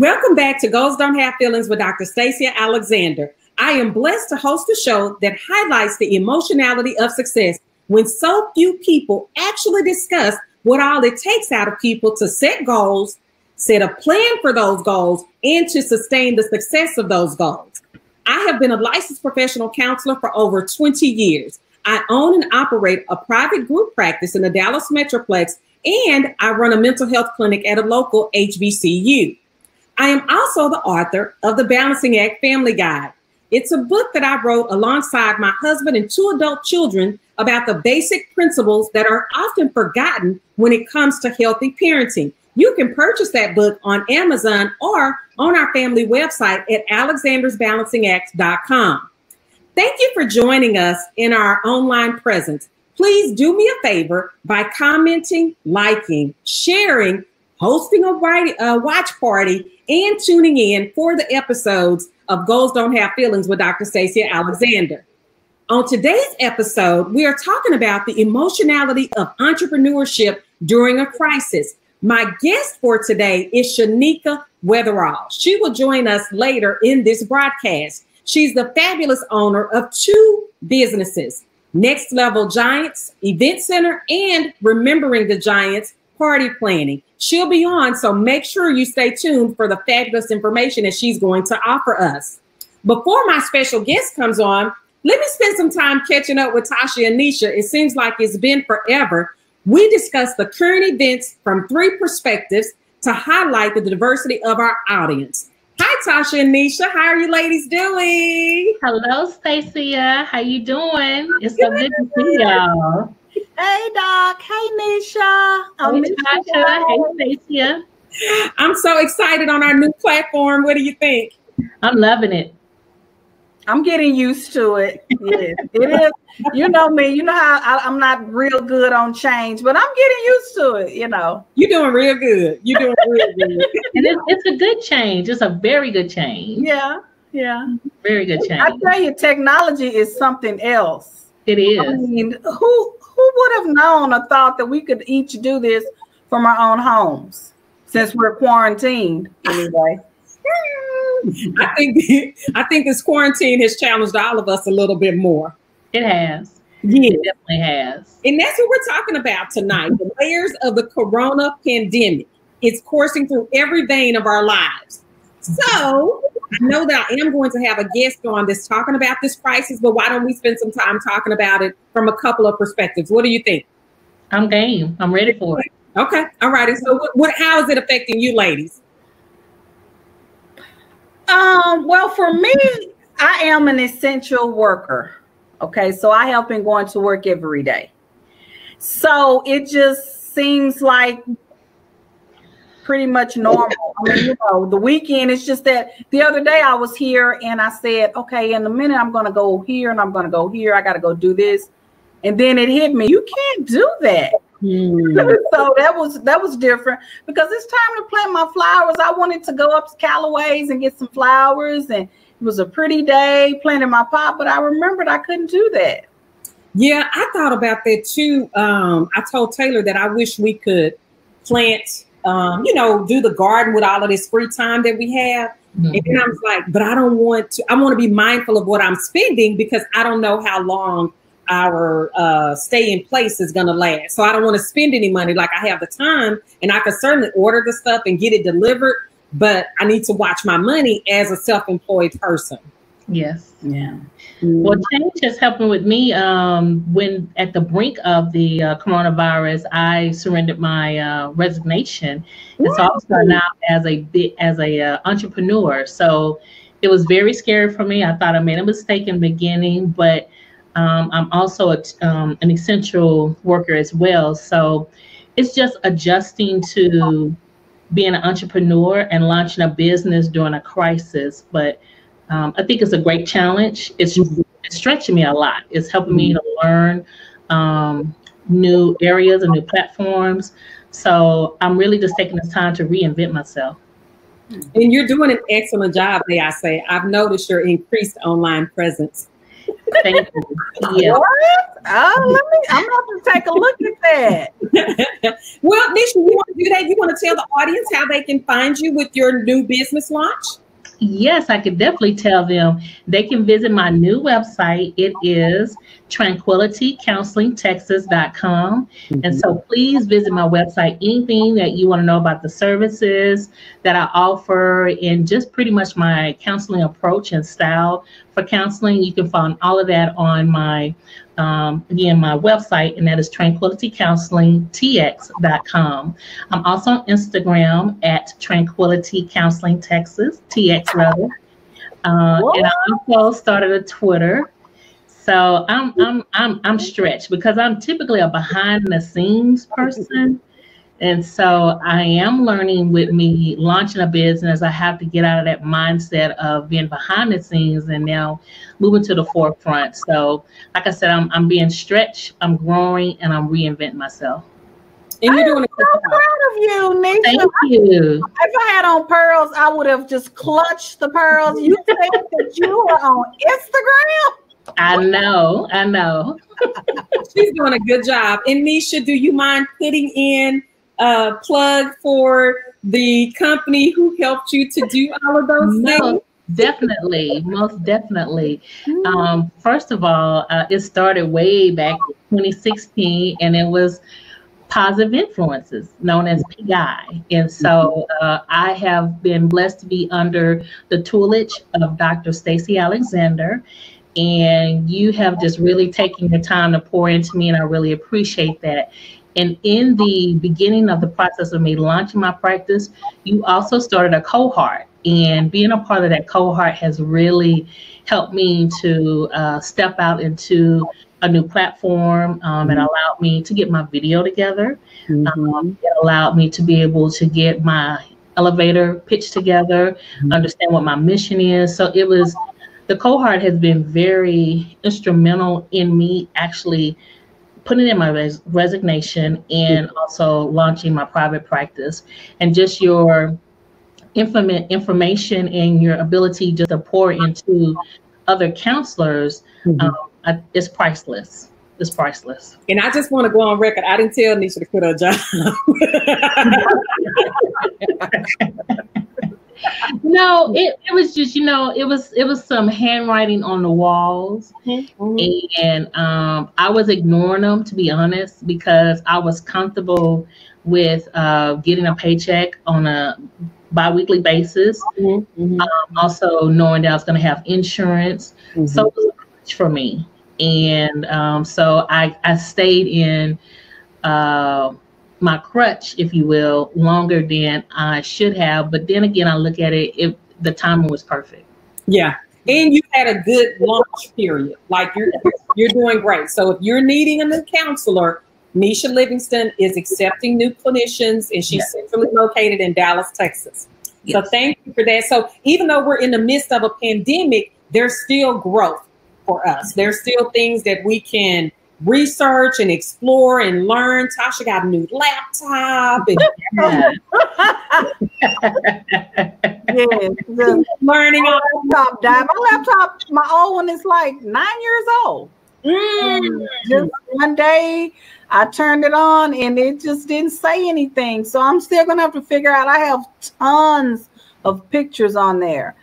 Welcome back to Goals Don't Have Feelings with Dr. Stacia Alexander. I am blessed to host a show that highlights the emotionality of success when so few people actually discuss what all it takes out of people to set goals, set a plan for those goals, and to sustain the success of those goals. I have been a licensed professional counselor for over 20 years. I own and operate a private group practice in the Dallas Metroplex, and I run a mental health clinic at a local HBCU. I am also the author of the Balancing Act Family Guide. It's a book that I wrote alongside my husband and 2 adult children about the basic principles that are often forgotten when it comes to healthy parenting. You can purchase that book on Amazon or on our family website at alexandersbalancingact.com. Thank you for joining us in our online presence. Please do me a favor by commenting, liking, sharing, hosting a watch party, and tuning in for the episodes of Goals Don't Have Feelings with Dr. Stacia Alexander. On today's episode, we are talking about the emotionality of entrepreneurship during a crisis. My guest for today is Shanneca Weatherall. She will join us later in this broadcast. She's the fabulous owner of 2 businesses, Next Level Giants Event Center and Remembering the Giants Party Planning. She'll be on, so make sure you stay tuned for the fabulous information that she's going to offer us. Before my special guest comes on, let me spend some time catching up with Tosha and Nishia. It seems like it's been forever. We discussed the current events from 3 perspectives to highlight the diversity of our audience. Hi, Tosha and Nishia. How are you ladies doing? Hello, Stacia. How you doing? It's so good to see y'all. Hey, Doc. Hey, Nisha. Hey, Tosha. Hey, Stacia. I'm so excited on our new platform. What do you think? I'm loving it. I'm getting used to it. Yes, it is. You know me. You know how I'm not real good on change, but I'm getting used to it, you know. You're doing real good. You're doing real good. And it's a good change. It's a very good change. Yeah. Very good change. I tell you, technology is something else. It is. I mean, who would have known or thought that we could each do this from our own homes since we're quarantined anyway? I think this quarantine has challenged all of us a little bit more. It has. Yeah. It definitely has. And that's what we're talking about tonight. The layers of the corona pandemic. It's coursing through every vein of our lives. So I know that I am going to have a guest on this talking about this crisis, but why don't we spend some time talking about it from a couple of perspectives? What do you think? I'm game. I'm ready for it. Okay. All righty. So how is it affecting you ladies? Well, for me, I am an essential worker. Okay, so I have been going to work every day. So it just seems like pretty much normal. I mean, you know, the weekend, it's just that the other day I was here and I said, okay, in a minute, I'm going to go here and I'm going to go here. I got to go do this. And then it hit me. You can't do that. So that was different because it's time to plant my flowers. I wanted to go up to Callaway's and get some flowers, and it was a pretty day planting my pot, but I remembered I couldn't do that. Yeah, I thought about that too. I told Taylor that I wish we could plant, do the garden with all of this free time that we have. Mm-hmm. And then I was like, but I want to be mindful of what I'm spending because I don't know how long our stay in place is going to last. So I don't want to spend any money. Like I have the time and I can certainly order the stuff and get it delivered, but I need to watch my money as a self-employed person. Yes. Yeah. Well, change has happened with me. When at the brink of the coronavirus, I surrendered my resignation. And so I'm starting out as a entrepreneur. So it was very scary for me. I thought I made a mistake in the beginning, but I'm also an essential worker as well. So it's just adjusting to being an entrepreneur and launching a business during a crisis. But I think it's a great challenge. It's stretching me a lot. It's helping me to learn new areas and new platforms. So I'm really just taking this time to reinvent myself. And you're doing an excellent job, may I say. I've noticed your increased online presence. Thank you. Yeah. What? Oh, I'm going to take a look at that. Well, Nisha, you want to do that? You want to tell the audience how they can find you with your new business launch? Yes, I could definitely tell them they can visit my new website. It is tranquilitycounselingtexas.com. And so please visit my website. Anything that you want to know about the services that I offer and just pretty much my counseling approach and style for counseling, you can find all of that on my again, my website, and that is tranquilitycounselingtx.com. I'm also on Instagram at Tranquility Counseling Texas, TX rather. And I also started a Twitter. So I'm stretched because I'm typically a behind the scenes person. And so I am learning with me launching a business. I have to get out of that mindset of being behind the scenes and now moving to the forefront. So like I said, I'm being stretched, I'm growing, and I'm reinventing myself. And you're doing so proud of you, Nisha. Thank you. If I had on pearls, I would have just clutched the pearls. You said that you were on Instagram. I know. She's doing a good job. And Nisha, do you mind putting in a plug for the company who helped you to do all of those things? Definitely, most definitely. First of all, it started way back in 2016, and it was Positive Influences, known as PI. And so I have been blessed to be under the tutelage of Dr. Stacia Alexander. And you have just really taken your time to pour into me, and I really appreciate that. And in the beginning of the process of me launching my practice, you also started a cohort. And being a part of that cohort has really helped me to step out into a new platform. It allowed me to get my video together. It allowed me to be able to get my elevator pitch together, understand what my mission is. So the cohort has been very instrumental in me actually putting in my resignation and also launching my private practice. And just your information and your ability just to pour into other counselors, it's priceless. It's priceless. And I just want to go on record. I didn't tell Nisha to quit her job. No, it was just, it was some handwriting on the walls, and I was ignoring them, to be honest, because I was comfortable with getting a paycheck on a bi-weekly basis. Also knowing that I was going to have insurance, so it was a crutch for me, and so I stayed in my crutch, if you will, longer than I should have. But then again, I look at it, the timing was perfect. Yeah. And you had a good launch period. Like you're doing great. So if you're needing a new counselor, Nishia Livingston is accepting new clinicians, and she's centrally located in Dallas, Texas. So thank you for that. So even though we're in the midst of a pandemic, there's still growth for us. There's still things that we can research and explore and learn. Tosha got a new laptop and learning on laptop died. My laptop, my old one is like 9 years old. Just one day I turned it on and it just didn't say anything. So I'm still gonna have to figure out. I have tons of pictures on there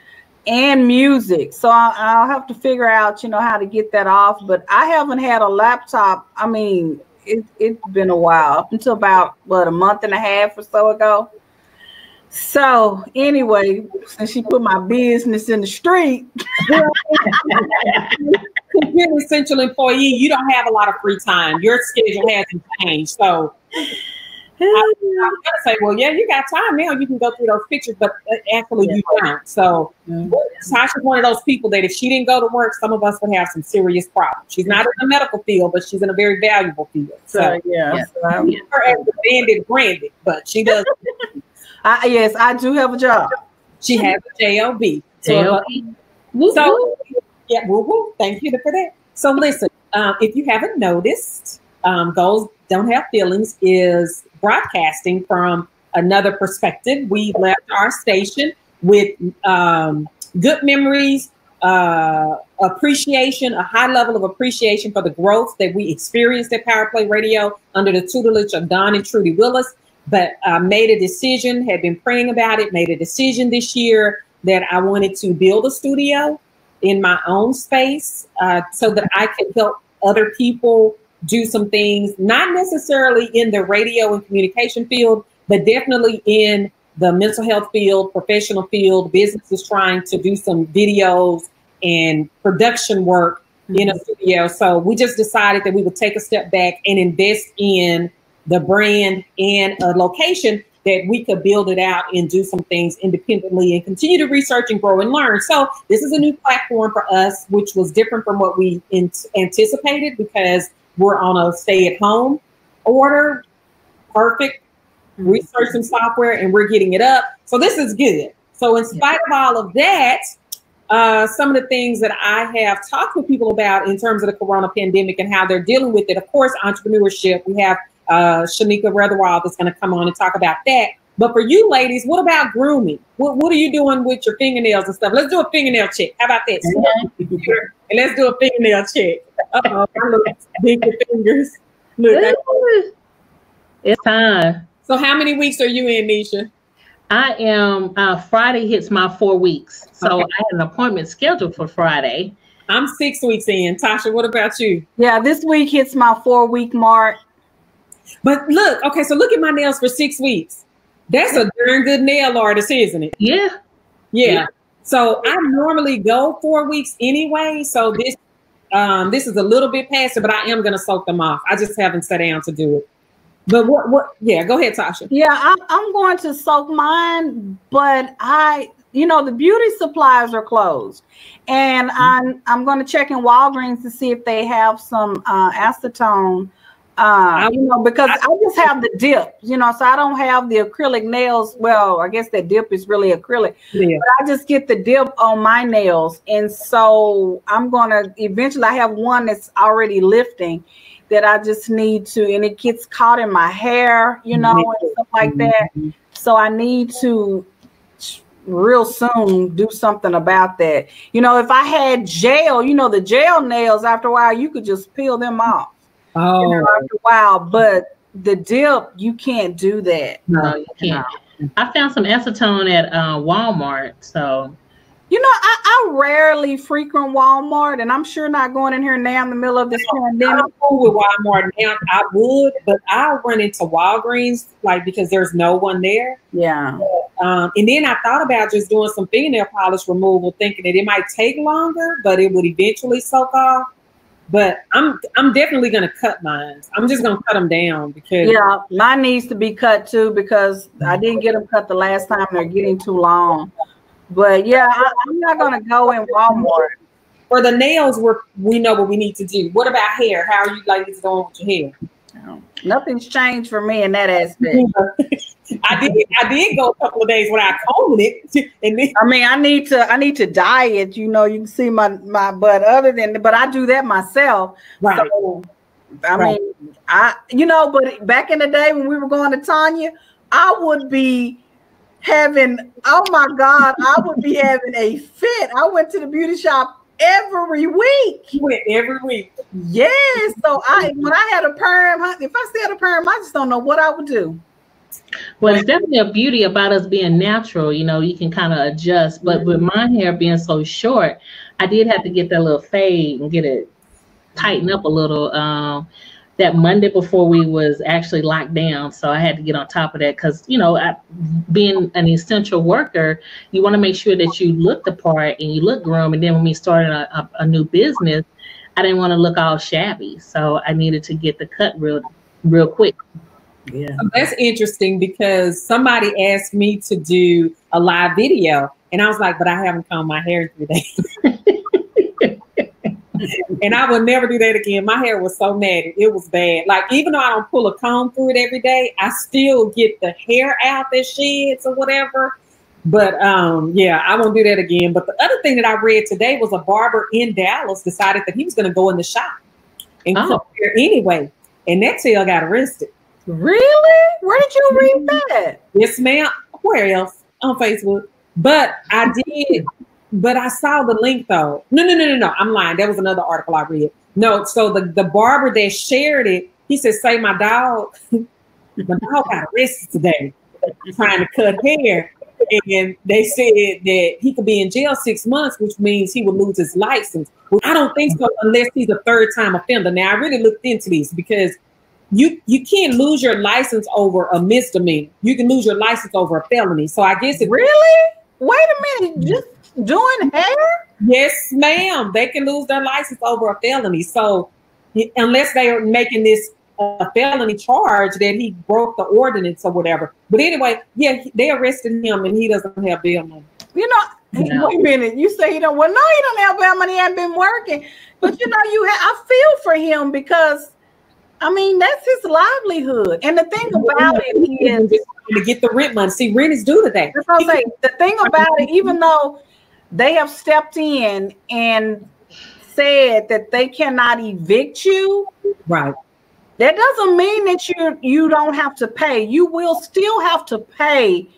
and music. So I'll have to figure out, how to get that off. But I haven't had a laptop. I mean, it's been a while, up until about, a month and a half or so ago. So anyway, since she put my business in the street, you're an essential employee, you don't have a lot of free time. Your schedule hasn't changed. So I'm going to say, well, yeah, you got time now. You can go through those pictures, but actually you don't. So Tasha's one of those people that if she didn't go to work, some of us would have some serious problems. She's not in the medical field, but she's in a very valuable field. So her as the bandit branded, but she does. Yes, I do have a job. She has a job. So yeah, woo-hoo. Thank you for that. So listen, if you haven't noticed, Goals Don't Have Feelings is broadcasting from another perspective. We left our station with good memories appreciation, a high level of appreciation for the growth that we experienced at Power Play Radio under the tutelage of Don and Trudy Willis. But made a decision, had been praying about it, made a decision this year that I wanted to build a studio in my own space so that I could help other people do some things, not necessarily in the radio and communication field, but definitely in the mental health field, professional field, businesses trying to do some videos and production work in a studio. So we just decided that we would take a step back and invest in the brand and a location that we could build it out and do some things independently and continue to research and grow and learn. So this is a new platform for us, which was different from what we anticipated because we're on a stay-at-home order. Perfect. Research some software and we're getting it up. So this is good. So in spite of all of that, some of the things that I have talked with people about in terms of the corona pandemic and how they're dealing with it, of course, entrepreneurship. We have Shanneca Weatherall that's going to come on and talk about that. But for you ladies, what about grooming? What are you doing with your fingernails and stuff? Let's do a fingernail check. How about that? And let's do a fingernail check. Uh-oh, I look big fingers. Look, it's time. So how many weeks are you in, Nisha? I am, Friday hits my 4 weeks. So I had an appointment scheduled for Friday. I'm 6 weeks in. Tosha, what about you? Yeah, this week hits my 4-week mark. But look, okay, so look at my nails for 6 weeks. That's a darn good nail artist, isn't it? Yeah. So I normally go 4 weeks anyway. So this is a little bit past it, but I am going to soak them off. I just haven't sat down to do it. But what? Yeah, go ahead, Tosha. Yeah, I'm going to soak mine, but the beauty supplies are closed, and I'm going to check in Walgreens to see if they have some acetone. Because I just have the dip, so I don't have the acrylic nails. Well, I guess that dip is really acrylic, but I just get the dip on my nails, and so I'm going to eventually. I have one that's already lifting. That I just need to, and it gets caught in my hair, and stuff like that. So I need to real soon do something about that. If I had gel, the gel nails, after a while, you could just peel them off. Oh. After a while, but the dip, you can't do that. No, you can't. I found some acetone at Walmart, so. I rarely frequent Walmart, and I'm sure not going in here now in the middle of this pandemic. I'm cool with Walmart now. I would, but I'll run into Walgreens because there's no one there. Yeah. And then I thought about just doing some fingernail polish removal, thinking that it might take longer, but it would eventually soak off. But I'm definitely going to cut mine. I'm just going to cut them down because mine needs to be cut too because I didn't get them cut the last time. They're getting too long. But I'm not going to go in Walmart. For the nails, we know what we need to do. What about hair? How are you ladies doing with your hair? Nothing's changed for me in that aspect. I did go a couple of days without combing it. And then, I need to dye it. You can see my butt. But I do that myself. Right. So, but back in the day when we were going to Tanya, I would be having, I would be having a fit. I went to the beauty shop every week. You went every week. Yes. So when I had a perm, if I still had a perm, I just don't know what I would do. Well, it's definitely a beauty about us being natural. You can kind of adjust. But with my hair being so short, I did have to get that little fade and get it tightened up a little. That Monday before we was actually locked down. So I had to get on top of that because, being an essential worker, you want to make sure that you look the part and you look groomed. And then when we started a new business, I didn't want to look all shabby. So I needed to get the cut real quick. Yeah. So that's interesting because somebody asked me to do a live video and I was like, but I haven't combed my hair in 3 days. And I would never do that again. My hair was so matted. It was bad. Even though I don't pull a comb through it every day, I still get the hair out that sheds or whatever. But I won't do that again. But the other thing that I read today was a barber in Dallas decided that he was going to go in the shop and cut hair anyway. And that tail got arrested. Really? Where did you read that? Yes, ma'am. Where else? On Facebook. But I did but I saw the link though. No. I'm lying. That was another article I read. No, so the barber that shared it, he said, say my dog got arrested today trying to cut hair. And they said that he could be in jail 6 months, which means he would lose his license. Well, I don't think so unless he's a third-time offender. Now, I really looked into this because you can't lose your license over a misdemeanor. You can lose your license over a felony. So I guess it really? Wait a minute, just doing hair? Yes, ma'am. They can lose their license over a felony. So unless they are making this a felony charge that he broke the ordinance or whatever. But anyway, yeah, they arrested him and he doesn't have bail money. You know, wait a minute. You say he don't. Well, no, he don't have bail money. He hasn't been working. But you know, I feel for him because, I mean, that's his livelihood. And the thing about it is to get the rent money. See, rent is due today. That's what I'm saying. The thing about it, even though they have stepped in and said that they cannot evict you, right? That doesn't mean that you don't have to pay. You will still have to pay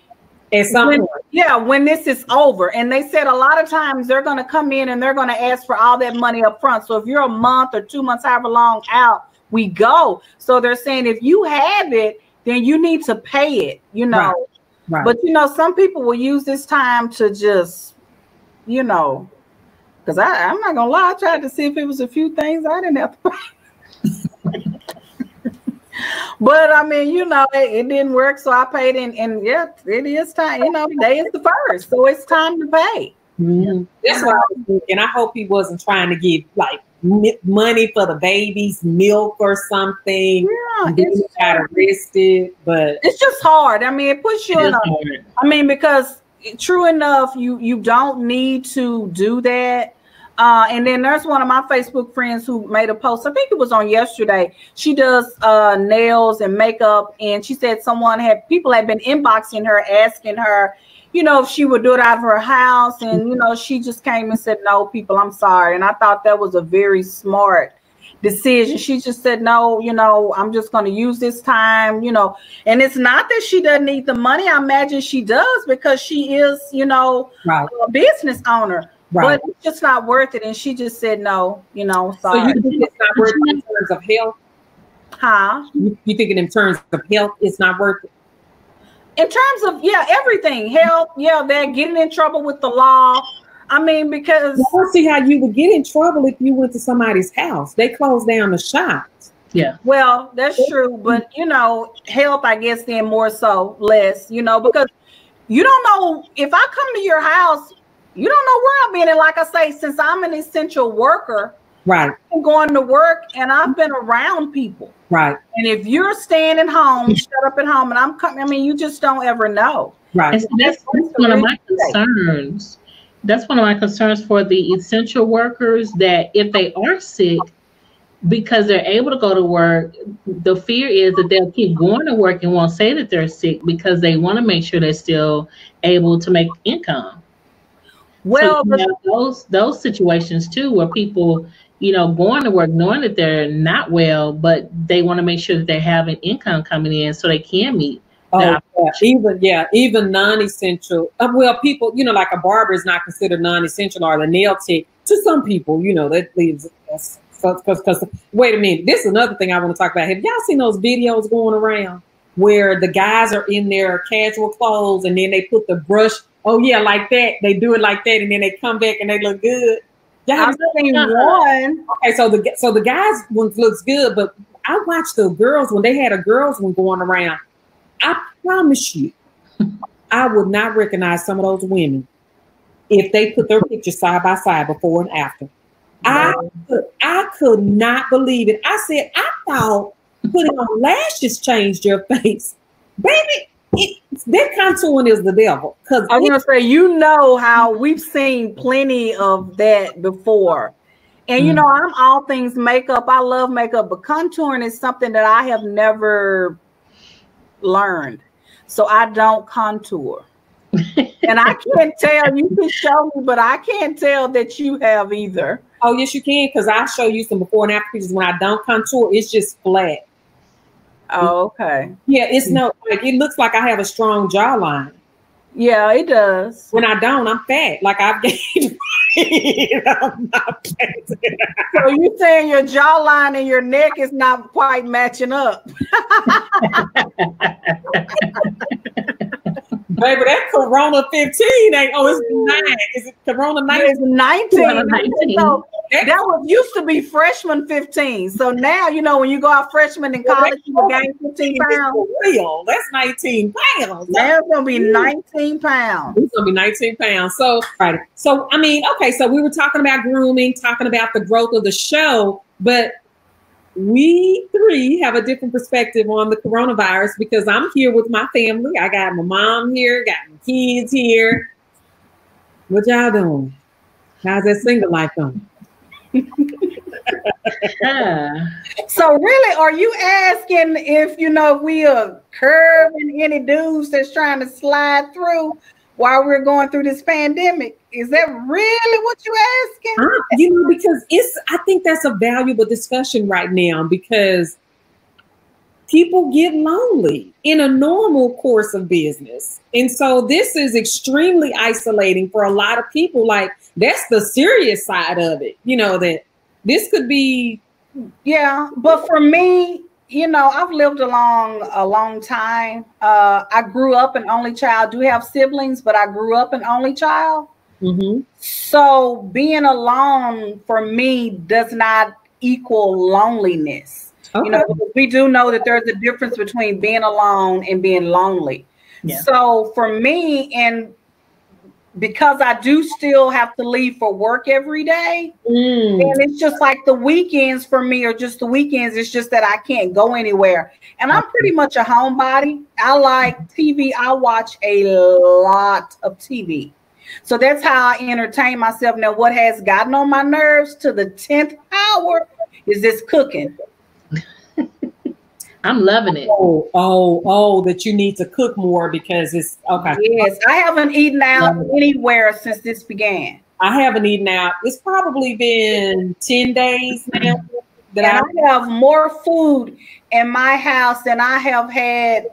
at some point. Yeah, when this is over. And they said a lot of times they're going to come in and they're going to ask for all that money up front. So if you're a month or 2 months, however long out, we go. So they're saying if you have it, then you need to pay it, you know. Right. But, you know, some people will use this time to just, you know, because I'm not going to lie. I tried to see if it was a few things I didn't have to pay. But I mean, you know, it didn't work, so I paid and yeah, it is time. You know, today is the first, so it's time to pay. Mm-hmm. That's what I was thinking. I hope he wasn't trying to get like money for the baby's milk or something. Yeah, he got arrested, but it's just hard. I mean, it puts you in a. I mean, because true enough, you don't need to do that. And then there's one of my Facebook friends who made a post. I think it was on yesterday. She does nails and makeup. And she said people had been inboxing her, asking her, you know, if she would do it out of her house. And, you know, she just came and said, no, people, I'm sorry. And I thought that was a very smart decision. She just said, no, you know, I'm just going to use this time, you know. And it's not that she doesn't need the money. I imagine she does because she is, you know, a business owner. Right. But it's just not worth it. And she just said, no, you know, sorry. So you think it's not worth it in terms of health? Huh? You think in terms of health, it's not worth it? In terms of, yeah, everything. Health, yeah, they're getting in trouble with the law. I mean, because... I don't see how you would get in trouble if you went to somebody's house. They closed down the shops. Yeah. Well, that's true. But, you know, health, I guess, then more so, less, you know, because you don't know, if I come to your house, you don't know where I've been. And like I say, since I'm an essential worker, right, I've been going to work and I've been around people. Right. And if you're staying at home, shut up at home, and I'm coming, I mean, you just don't ever know. Right. And so that's one of my concerns. That's one of my concerns for the essential workers, that if they are sick, because they're able to go to work, the fear is that they'll keep going to work and won't say that they're sick because they want to make sure they're still able to make income. Well, so, you know, those situations too, where people, you know, going to work knowing that they're not well, but they want to make sure that they have an income coming in so they can meet. Even non-essential. Well, people, you know, like a barber is not considered non-essential, or the nail tech to some people. You know, that leaves us. Because wait a minute, this is another thing I want to talk about. Have y'all seen those videos going around where the guys are in their casual clothes and then they put the brush? Oh yeah, like that. They do it like that, and then they come back and they look good. I've seen one. Okay, so the guys one looks good, but I watched the girls when they had a girls one going around. I promise you, I would not recognize some of those women if they put their pictures side by side before and after. I could not believe it. I said, I thought putting on lashes changed your face, baby. That contouring is the devil. Because I'm gonna say, you know how we've seen plenty of that before, and you know, I'm all things makeup. I love makeup, but contouring is something that I have never learned, so I don't contour. And I can't tell. You can show me, but I can't tell that you have either. Oh yes, you can, because I show you some before and after pictures. When I don't contour, it's just flat. Oh, okay. Yeah, it's no, like, it looks like I have a strong jawline. Yeah, it does. When I don't, I'm fat. Like I've gained weight. I'm not fat. So you saying your jawline and your neck is not quite matching up? Baby, that Corona 15 ain't. Oh, it's 9. Is it Corona 19? It's 19. 19. So that was used to be freshman 15. So now, you know, when you go out freshman in college, you gain 15 pounds. Real. That's 19 pounds. Now it's gonna be 19 pounds. It's gonna be 19 pounds. So, right. So, I mean, okay. So we were talking about grooming, talking about the growth of the show, but we three have a different perspective on the coronavirus because I'm here with my family. I got my mom here, got my kids here. What y'all doing? How's that single life going? So really, are you asking if, you know, we are curbing any dudes that's trying to slide through while we're going through this pandemic? Is that really what you're asking? You know, because I think that's a valuable discussion right now because people get lonely in a normal course of business. And so this is extremely isolating for a lot of people. Like that's the serious side of it, you know, that this could be. Yeah, but for me, you know, I've lived along a long time. I grew up an only child. Do have siblings, but I grew up an only child. Mm-hmm. So being alone for me does not equal loneliness. Okay. You know, we do know that there's a difference between being alone and being lonely. Yeah. So for me, and because I do still have to leave for work every day, and it's just like the weekends for me are just the weekends. It's just that I can't go anywhere. And I'm pretty much a homebody. I like TV. I watch a lot of TV. So that's how I entertain myself. Now, what has gotten on my nerves to the 10th hour is this cooking. I'm loving it. Oh, that you need to cook more because it's okay. Yes, I haven't eaten out anywhere since this began. I haven't eaten out. It's probably been 10 days now. I have more food in my house than I have had,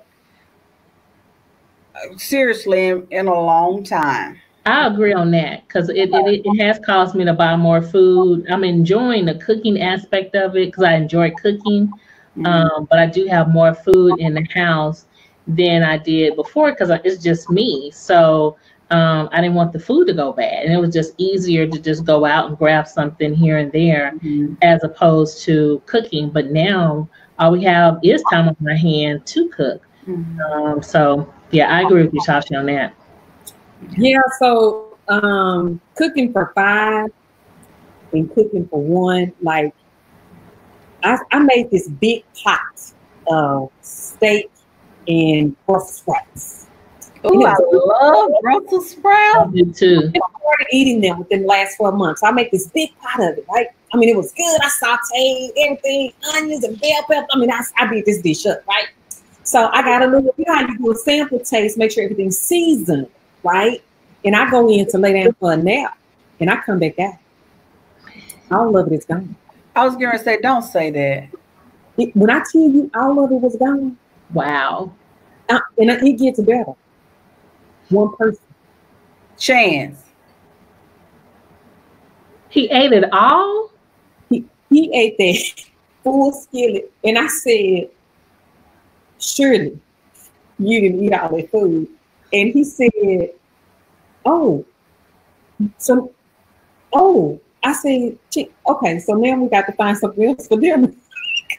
seriously, in a long time. I agree on that because it has caused me to buy more food. I'm enjoying the cooking aspect of it because I enjoy cooking, but I do have more food in the house than I did before because it's just me. So I didn't want the food to go bad, and it was just easier to just go out and grab something here and there as opposed to cooking. But now all we have is time on our hand to cook. So yeah, I agree with you, Tasha, on that. Yeah, so cooking for 5 and cooking for 1, like I made this big pot of steak and Brussels sprouts. Oh, I love Brussels sprouts. I do too. I started eating them within the last 12 months. So I made this big pot of it, right? I mean, it was good. I sauteed everything, onions and bell pepper. I mean, I beat this dish up, right? So I got a little, you know how you do a sample taste, make sure everything's seasoned, right? And I go in to lay down for a nap, and I come back out. All of it is gone. I was going to say, don't say that. When I tell you all of it was gone. Wow. And it gets better. One person. Chance. He ate it all? He ate that full skillet. And I said, surely you didn't eat all that food. And he said, I said, okay, so now we got to find something else for dinner.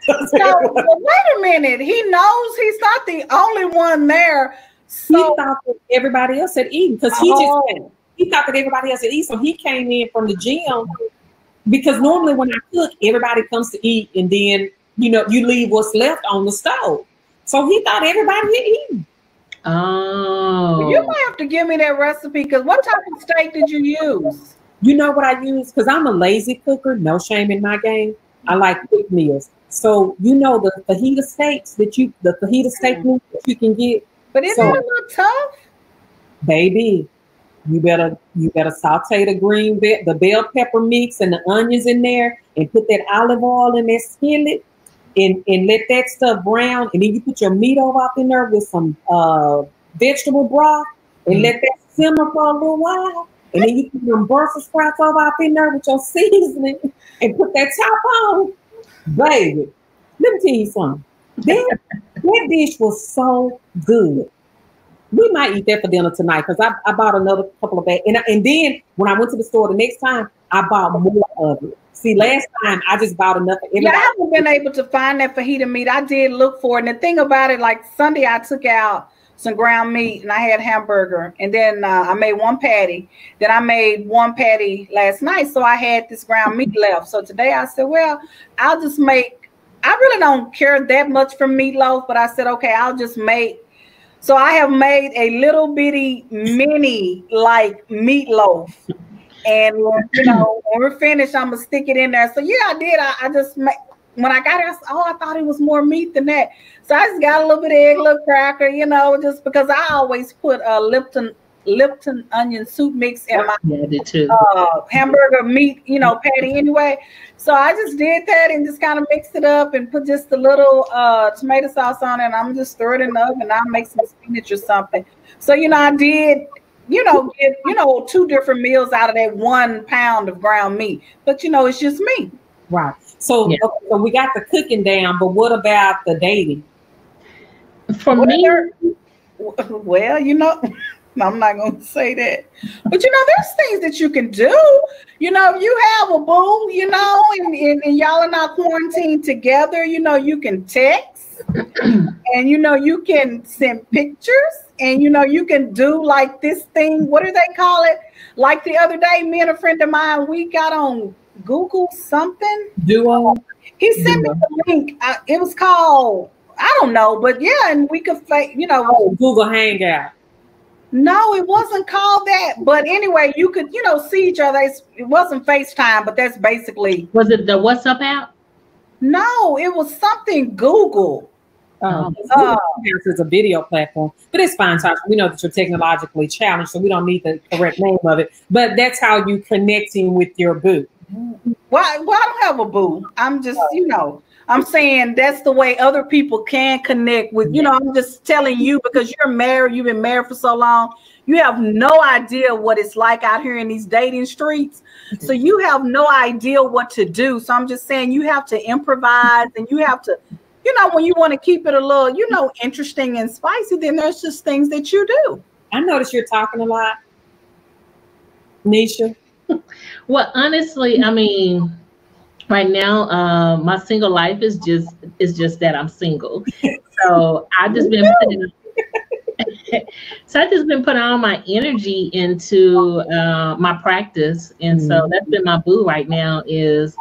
No, wait a minute. He knows he's not the only one there. So he thought that everybody else had eaten because he thought that everybody else had eaten. So he came in from the gym because normally when I cook, everybody comes to eat and then, you know, you leave what's left on the stove. So he thought everybody had eaten. Oh. You might have to give me that recipe because what type of steak did you use? You know what I use? Because I'm a lazy cooker. No shame in my game. I like quick meals. So you know the fajita steaks the fajita steak meat that you can get. But isn't it a little tough? Baby, you better saute the bell pepper mix and the onions in there and put that olive oil in that skillet and let that stuff brown. And then you put your meat over up in there with some vegetable broth. and let that simmer for a little while. And then you put them Brussels sprouts over up in there with your seasoning and put that top on. Baby, let me tell you something. That dish was so good. We might eat that for dinner tonight because I bought another couple of bags. And then when I went to the store the next time, I bought more of it. See, last time I just bought enough for everybody. Yeah, I haven't been able to find that fajita meat. I did look for it. And the thing about it, like Sunday, I took out some ground meat and I had hamburger. And then I made one patty. Then I made one patty last night. So I had this ground meat left. So today I said, well, I'll just make, I really don't care that much for meatloaf. But I said, okay, I'll just make. So I have made a little bitty mini like meatloaf. And, you know, when we're finished, I'm going to stick it in there. So, yeah, I did. I just, when I got it, I said, oh, I thought it was more meat than that. So I just got a little bit of egg, a little cracker, you know, just because I always put Lipton onion soup mix in my hamburger meat, you know, patty anyway. So I just did that and just kind of mixed it up and put just a little tomato sauce on it. And I'm just throw it in the oven and I'll make some spinach or something. So, you know, I did, you know, get, you know, 2 different meals out of that 1 pound of ground meat. But, you know, it's just me. Right. So, okay, so we got the cooking down, but what about the dating? For me, well, you know, I'm not going to say that. But, you know, there's things that you can do. You know, if you have a boo, you know, and y'all are not quarantined together, you know, you can text and, you know, you can send pictures and, you know, you can do like this thing. What do they call it? Like the other day, me and a friend of mine, we got on Google something. Duo. He sent me the link. It was called, I don't know, but yeah, and we could, you know. Google Hangout. No, it wasn't called that. But anyway, you could, you know, see each other. It wasn't FaceTime, but that's basically. Was it the WhatsApp app? No, it was something Google. It's a video platform, but it's fine, Tasha. We know that you're technologically challenged, so we don't need the correct name of it. But that's how you connecting with your boo. Well, I don't have a boo. I'm just, you know, I'm saying that's the way other people can connect with, you know, I'm just telling you because you're married, you've been married for so long, you have no idea what it's like out here in these dating streets. So you have no idea what to do. So I'm just saying you have to improvise and you have to, you know, when you want to keep it a little, you know, interesting and spicy, then there's just things that you do. I notice you're talking a lot, Nishia. Well, honestly, I mean, right now, my single life is just that I'm single. So I've just been putting all my energy into my practice, and so that's been my boo right now. Is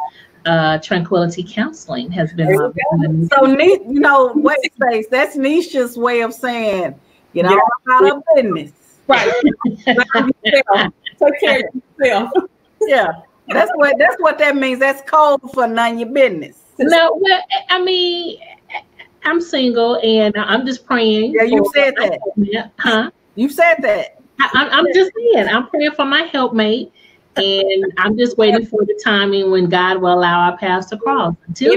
tranquility counseling has been my boo. So you know, wait, space. That's Nisha's way of saying, you know, out of business. Right. Take care of yourself. Yeah. That's what that means. That's code for none your business. No, well, I mean, I'm single and I'm just praying. Yeah, you said that. Huh? You said that. I'm just saying, I'm praying for my helpmate, and I'm just waiting for the timing when God will allow our paths to cross. Until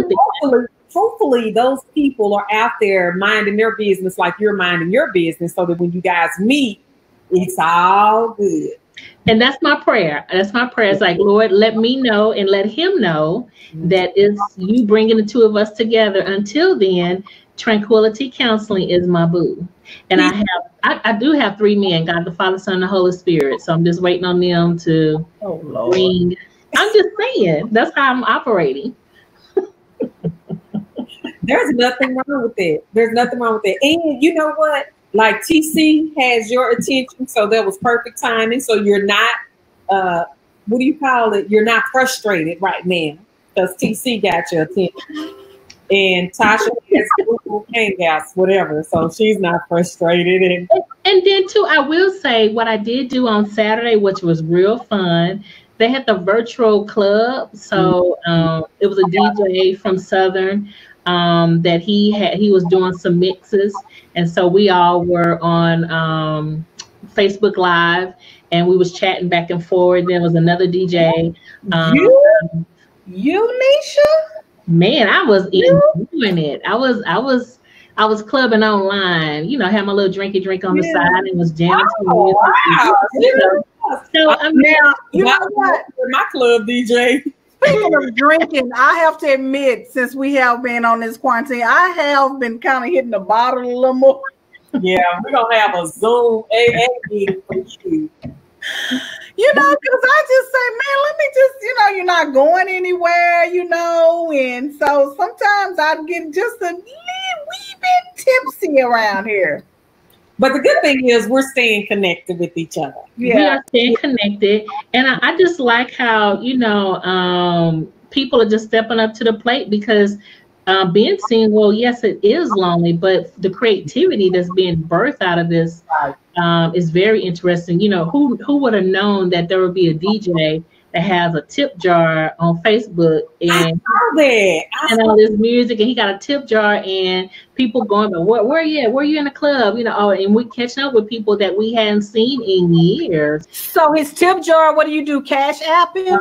hopefully those people are out there minding their business like you're minding your business, so that when you guys meet, it's all good. And that's my prayer. That's my prayer. It's like, Lord, let me know and let him know that it's you bringing the two of us together. Until then, tranquility counseling is my boo. And I do have 3 men, God the Father, Son, and the Holy Spirit. So I'm just waiting on them to bring. I'm just saying, that's how I'm operating. There's nothing wrong with that. There's nothing wrong with that. And you know what? Like TC has your attention, so that was perfect timing. So you're not, what do you call it? You're not frustrated right now because TC got your attention. And Tasha has Google Hangouts, whatever. So she's not frustrated. And then too, I will say what I did do on Saturday, which was real fun. They had the virtual club. So it was a DJ from Southern that he was doing some mixes. And so we all were on Facebook Live and we was chatting back and forth. There was another DJ. You, Nisha? Man, I was enjoying it. I was I was clubbing online, you know, had my little drinky drink on the side and was jamming to the Oh, wow. music. So I mean, now, you know what? My club DJ. Speaking of drinking, I have to admit, since we have been on this quarantine, I have been kind of hitting the bottle a little more. Yeah, we're gonna have a Zoom AA meeting for you. You know, because I just say, man, let me just, you know, you're not going anywhere, you know, and so sometimes I get just a wee bit tipsy around here. But the good thing is we're staying connected with each other. We are staying connected. And I just like how, you know, people are just stepping up to the plate because being single, yes, it is lonely, but the creativity that's being birthed out of this is very interesting. You know, who would have known that there would be a DJ that has a tip jar on Facebook and all this music, and he got a tip jar, and people going, but where are you at? Where are you in the club? You know, and we catching up with people that we hadn't seen in years. So his tip jar, what do you do? Cash app him?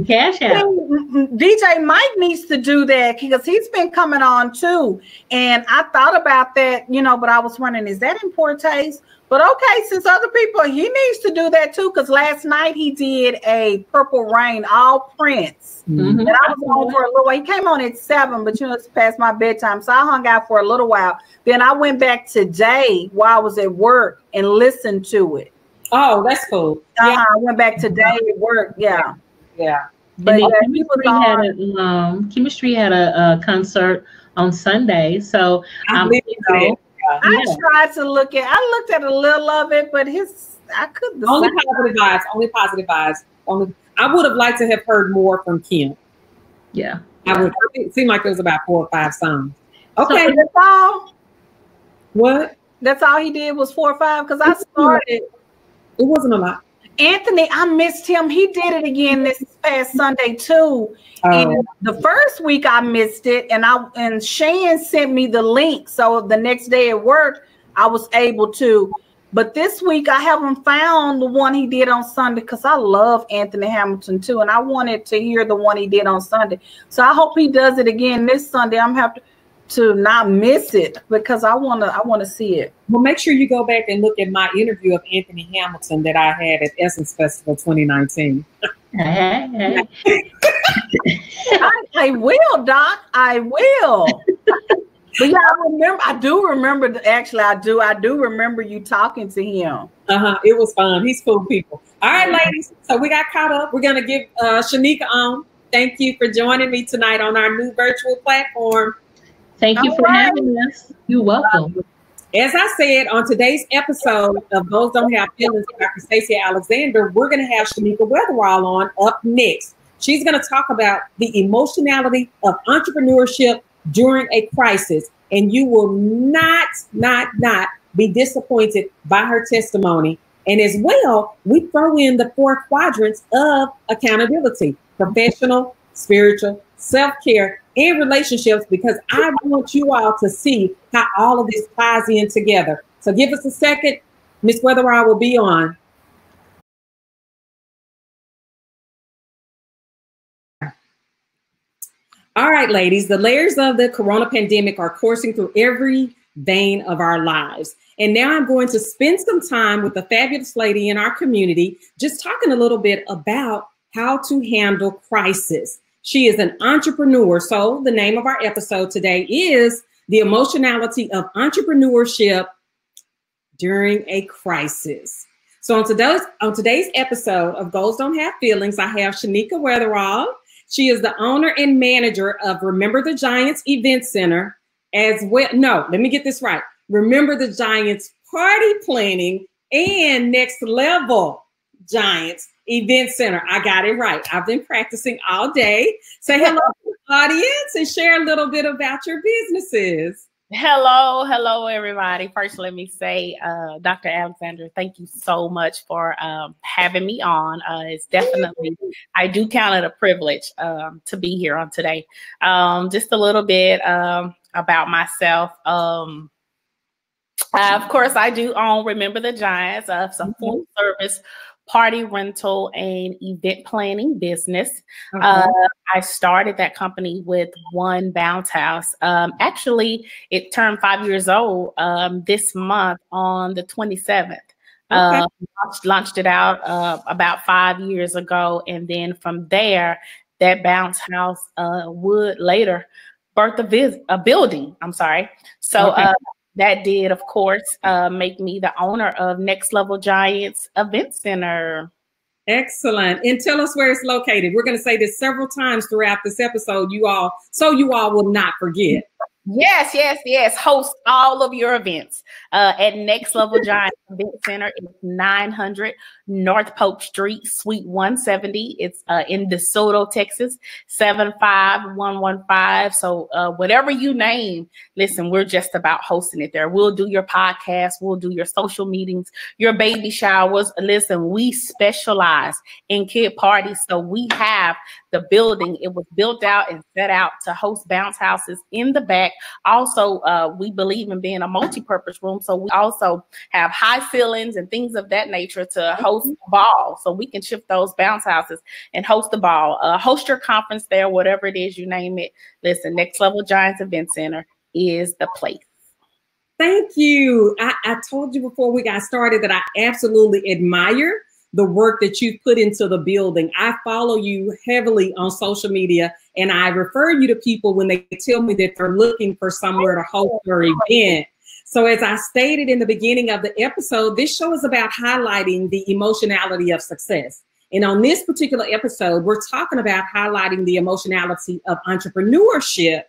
Cash app. DJ Mike needs to do that because he's been coming on too. And I thought about that, you know, but I was wondering, is that in poor taste? But okay, since other people, he needs to do that too, because last night he did a Purple Rain, all Prince. Mm-hmm. And I was on for a little while. He came on at 7, but you know, it's past my bedtime. So I hung out for a little while. Then I went back today while I was at work and listened to it. Oh, that's cool. I went back today at work. Yeah. But Chemistry had a concert on Sunday. So I tried to look at. I looked at a little of it, but I couldn't. Only positive vibes. I would have liked to have heard more from Kim. Yeah, I would. It seemed like it was about 4 or 5 songs. Okay, so that's all. What? That's all he did was 4 or 5. Because I started. It wasn't a lot. Anthony, I missed him. He did it again this past Sunday too. And the first week I missed it, and Shan sent me the link. So the next day at work, I was able to. But this week I haven't found the one he did on Sunday because I love Anthony Hamilton too, and I wanted to hear the one he did on Sunday. So I hope he does it again this Sunday. I'm happy to not miss it because I want to see it. Well, make sure you go back and look at my interview of Anthony Hamilton that I had at Essence Festival 2019. I will, Doc. I will. But yeah, I do remember you talking to him. It was fun. He's cool people. All right, ladies. So we got caught up. We're gonna give Shanneca on. Thank you for joining me tonight on our new virtual platform. Thank you for having us. You're welcome. As I said, on today's episode of Those Don't Have Feelings with Dr. Stacia Alexander, we're going to have Shanneca Weatherall on up next. She's going to talk about the emotionality of entrepreneurship during a crisis. And you will not be disappointed by her testimony. And as well, we throw in the 4 quadrants of accountability: professional, spiritual, self-care, and relationships, because I want you all to see how all of this ties in together. So give us a second. Miss Weatherall will be on. All right, ladies, the layers of the corona pandemic are coursing through every vein of our lives. And now I'm going to spend some time with a fabulous lady in our community, just talking a little bit about how to handle crisis. She is an entrepreneur. So the name of our episode today is The Emotionality of Entrepreneurship During a Crisis. So on today's episode of Goals Don't Have Feelings, I have Shanneca Weatherall. She is the owner and manager of Remember the Giants Event Center, as well. No, let me get this right. Remember the Giants Party Planning and Next Level Giants Event Center. I got it right. I've been practicing all day. Say hello to the audience and share a little bit about your businesses. Hello, everybody. First, let me say, Dr. Alexander, thank you so much for having me on. It's definitely, I do count it a privilege to be here on today. Just a little bit about myself. Of course, I do own Remember the Giants, some full service party rental and event planning business. Okay. I started that company with one bounce house. Actually, it turned 5 years old this month on the 27th. Okay. Launched it out about 5 years ago. And then from there, that bounce house would later birth a building. I'm sorry. So Okay. that did, of course, make me the owner of Next Level Giants Event Center. Excellent. And tell us where it's located. We're going to say this several times throughout this episode, so you all will not forget. Yes. Host all of your events at Next Level Giant Event Center. It's 900 North Polk Street, Suite 170. It's in DeSoto, Texas, 75115. So whatever you name, listen, we're just about hosting it there. We'll do your podcast. We'll do your social meetings, your baby showers. Listen, we specialize in kid parties. So we have the building. It was built out and set out to host bounce houses in the back. Also, we believe in being a multi-purpose room. So we also have high ceilings and things of that nature to host a ball. So we can shift those bounce houses and host the ball. Host your conference there, whatever it is, you name it. Listen, Next Level Giants Event Center is the place. Thank you. I told you before we got started that I absolutely admire the work that you've put into the building. I follow you heavily on social media, and I refer you to people when they tell me that they're looking for somewhere to host their event. So as I stated in the beginning of the episode, this show is about highlighting the emotionality of success. And on this particular episode, we're talking about highlighting the emotionality of entrepreneurship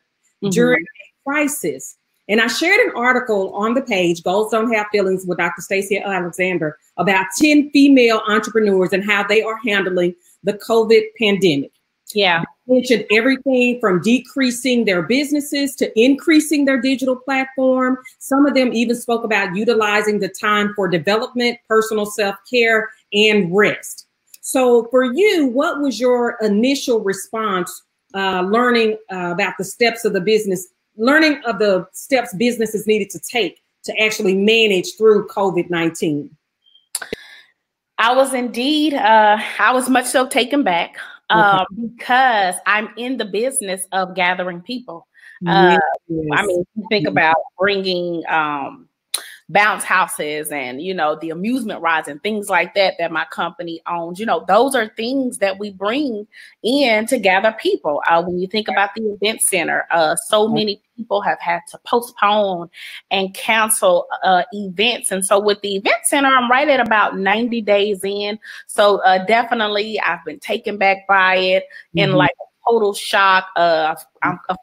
during a crisis. And I shared an article on the page, Goals Don't Have Feelings, with Dr. Stacia Alexander, about 10 female entrepreneurs and how they are handling the COVID pandemic. Yeah. They mentioned everything from decreasing their businesses to increasing their digital platform. Some of them even spoke about utilizing the time for development, personal self-care, and rest. So for you, what was your initial response learning about the steps of the business, learning of the steps businesses needed to take to actually manage through COVID-19? I was indeed, I was much so taken back because I'm in the business of gathering people. I mean, you think about bringing bounce houses and, you know, the amusement rides and things like that my company owns. You know, those are things that we bring in to gather people. When you think about the event center, so many people have had to postpone and cancel events. And so with the event center, I'm right at about 90 days in. So definitely I've been taken back by it in like total shock. Of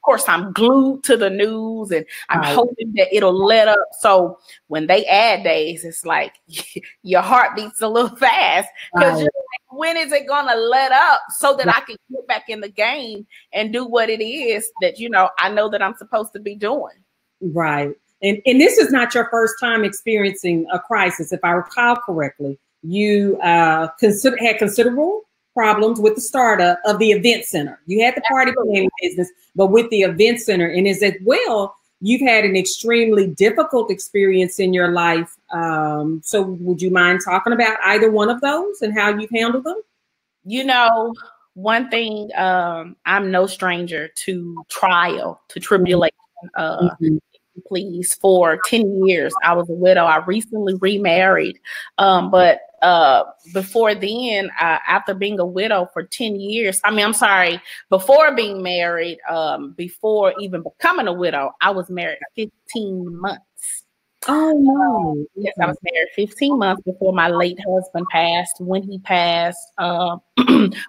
course, I'm glued to the news and I'm hoping that it'll let up. So when they add days, it's like your heart beats a little fast because you're like, when is it going to let up so that I can get back in the game and do what it is that, you know, I know that I'm supposed to be doing. Right. And this is not your first time experiencing a crisis. If I recall correctly, you had considerable problems with the startup of the event center. You had the party planning business, but with the event center, and as well, you've had an extremely difficult experience in your life. So would you mind talking about either one of those and how you've handled them? You know, one thing, I'm no stranger to trial, to tribulation. Please, for 10 years, I was a widow. I recently remarried. But before then, after being a widow for 10 years, before being married, before even becoming a widow, I was married 15 months. Oh, no. Yes, I was married 15 months before my late husband passed. When he passed,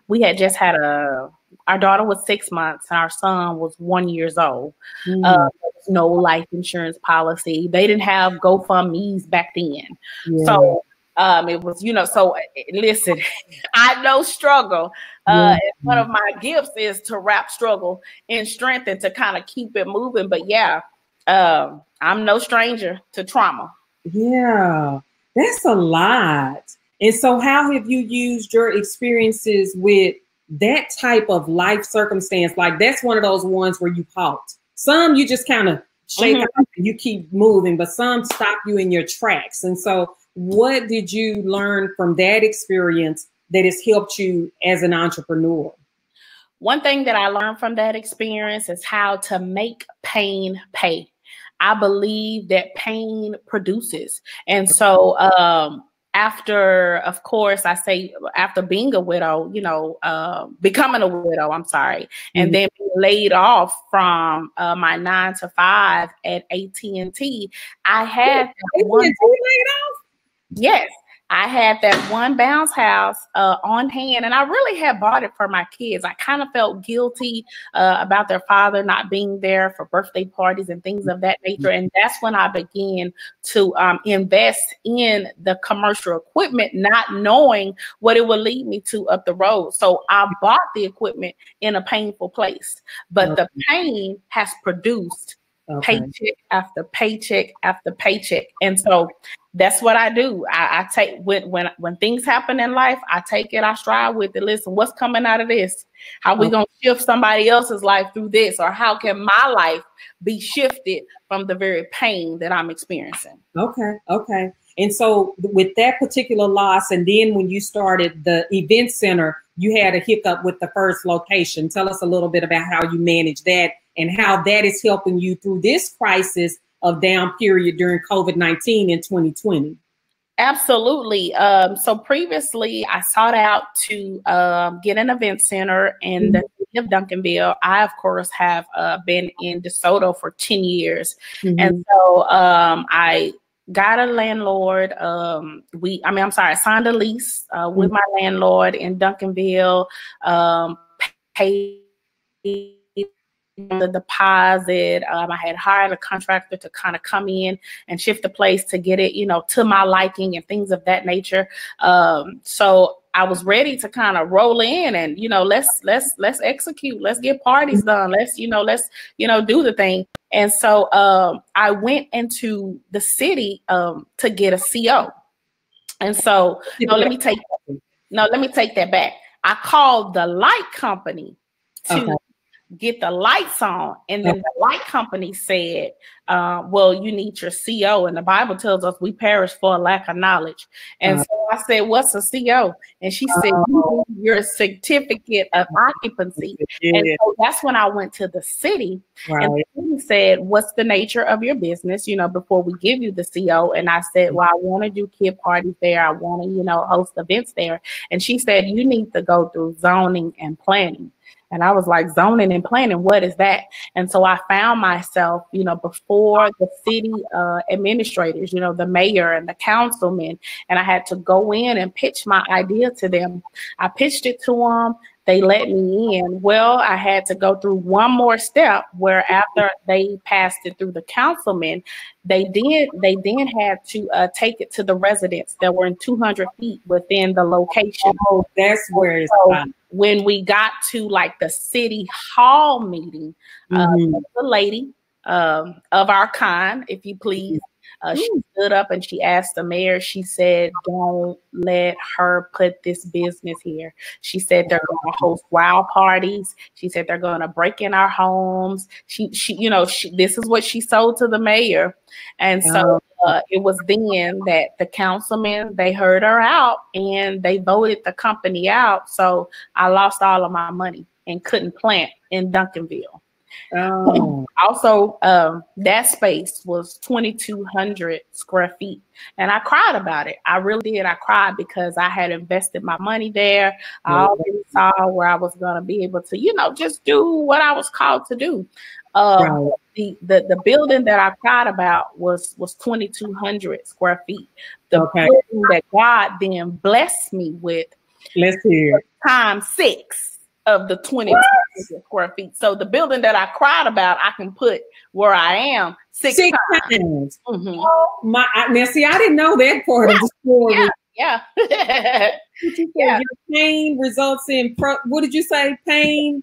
we had just had our daughter was 6 months. And our son was 1 year old. There was no life insurance policy. They didn't have GoFundMe's back then. Yeah. So it was, you know, so listen, I know struggle. One of my gifts is to wrap struggle in strength and to kind of keep it moving. But yeah, I'm no stranger to trauma. Yeah, that's a lot. And so how have you used your experiences with that type of life circumstance? Like that's one of those ones where you halt. Some you just kind of shake up and you keep moving, but some stop you in your tracks. And so What did you learn from that experience that has helped you as an entrepreneur? One thing that I learned from that experience is how to make pain pay. I believe that pain produces. And so after, of course, I say after being a widow, becoming a widow, I'm sorry, and then being laid off from my 9 to 5 at AT&T, I had that one. Laid off? Yes. I had that one bounce house on hand, and I really had bought it for my kids. I kind of felt guilty about their father not being there for birthday parties and things of that nature. And that's when I began to invest in the commercial equipment, not knowing what it would lead me to up the road. So I bought the equipment in a painful place, but the pain has produced paycheck after paycheck after paycheck. And so that's what I do. I take when things happen in life, I take it, I strive with it. Listen, what's coming out of this? How we gonna shift somebody else's life through this? Or how can my life be shifted from the very pain that I'm experiencing? Okay. And so with that particular loss, and then when you started the event center, you had a hiccup with the first location. Tell us a little bit about how you managed that and how that is helping you through this crisis of down period during COVID-19 in 2020. Absolutely. So previously I sought out to get an event center in the city of Duncanville. I, of course, have been in DeSoto for 10 years. And so I got a landlord. I signed a lease with my landlord in Duncanville, paid the deposit. I had hired a contractor to kind of come in and shift the place to get it, to my liking and things of that nature. So I was ready to kind of roll in and, let's execute, let's get parties done. Let's do the thing. And so I went into the city to get a CO. And so let me take that back. I called the light company to get the lights on, and then the light company said, well, you need your CO, and the Bible tells us we perish for a lack of knowledge. And so I said, what's a CO? And she said, your certificate of occupancy. And so that's when I went to the city, and the city said, what's the nature of your business, before we give you the CO? And I said, well, I want to do kid parties there, I want to host events there. And she said, you need to go through zoning and planning. And I was like, zoning and planning, what is that? And so I found myself, before the city administrators, the mayor and the councilman, and I had to go in and pitch my idea to them. I pitched it to them. They let me in. Well, I had to go through one more step where after they passed it through the councilman, they then had to take it to the residents that were in 200 feet within the location. Oh, that's where it's from. When we got to like the city hall meeting, the lady of our kind, if you please, she stood up and she asked the mayor, she said, don't let her put this business here. She said they're going to host wild parties. She said they're going to break in our homes. She this is what she sold to the mayor. And so it was then that the councilmen, they heard her out and they voted the company out. So I lost all of my money and couldn't plant in Duncanville. Also, that space was 2,200 square feet. And I cried about it. I really did. I cried because I had invested my money there. I already saw where I was going to be able to, just do what I was called to do. The building that I cried about was 2,200 square feet. The building that God then blessed me with, let's hear, times 6 of the 20 square feet. So the building that I cried about, I can put where I am 6 times. Oh, now see, I didn't know that part of the story. Yeah. Your pain results in what did you say? Pain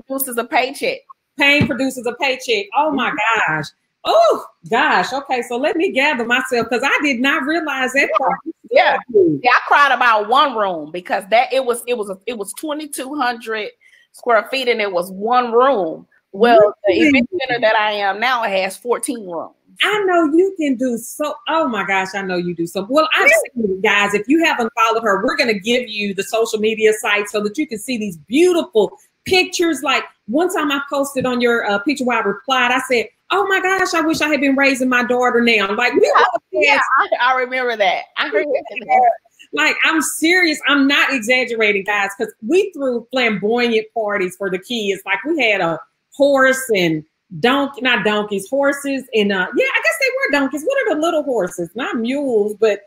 produces a paycheck. Pain produces a paycheck. Oh my gosh. Oh gosh. Okay, so let me gather myself because I did not realize that part. Yeah, I cried about one room because it was 2,200 square feet and it was one room. Well, the event center that I am now has 14 rooms. I know you can do so. Oh my gosh, I know you do so. Well, I've seen it, guys. If you haven't followed her, we're going to give you the social media site so that you can see these beautiful pictures. Like one time I posted on your picture where I replied, I said, "Oh my gosh, I wish I had been raising my daughter now." Like, I remember that. I remember that. Like, I'm serious. I'm not exaggerating, guys, because we threw flamboyant parties for the kids. Like, we had a horse and not donkeys, horses, and yeah, I guess they were donkeys. What are the little horses? Not mules, but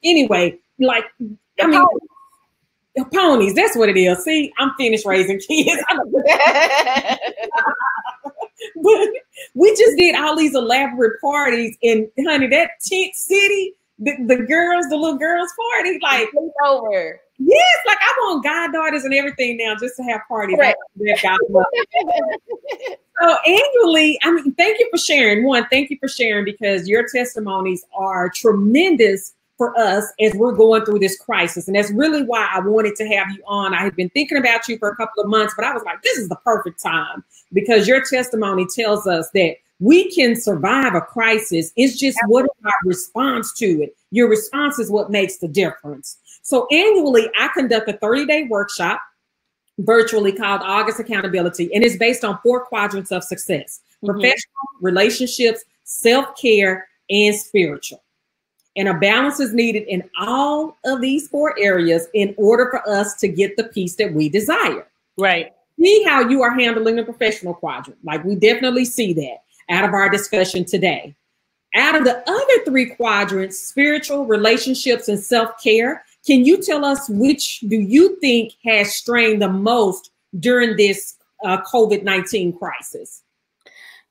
anyway, like, I mean, ponies. That's what it is. See, I'm finished raising kids. But we just did all these elaborate parties, and honey, that tent city, the girls, the little girls party, like over. Yes, like I want goddaughters and everything now just to have parties. Right. So annually, I mean, thank you for sharing. One, thank you for sharing, because your testimonies are tremendous for us as we're going through this crisis. And that's really why I wanted to have you on. I had been thinking about you for a couple of months, but I was like, this is the perfect time, because your testimony tells us that we can survive a crisis. It's just what is our response to it. Your response is what makes the difference. So annually, I conduct a 30-day workshop virtually called August Accountability, and it's based on 4 quadrants of success: professional, relationships, self-care, and spiritual. And a balance is needed in all of these 4 areas in order for us to get the peace that we desire. Right. See how you are handling the professional quadrant. Like, we definitely see that out of our discussion today. Out of the other 3 quadrants, spiritual, relationships, and self-care, can you tell us which do you think has strained the most during this COVID-19 crisis?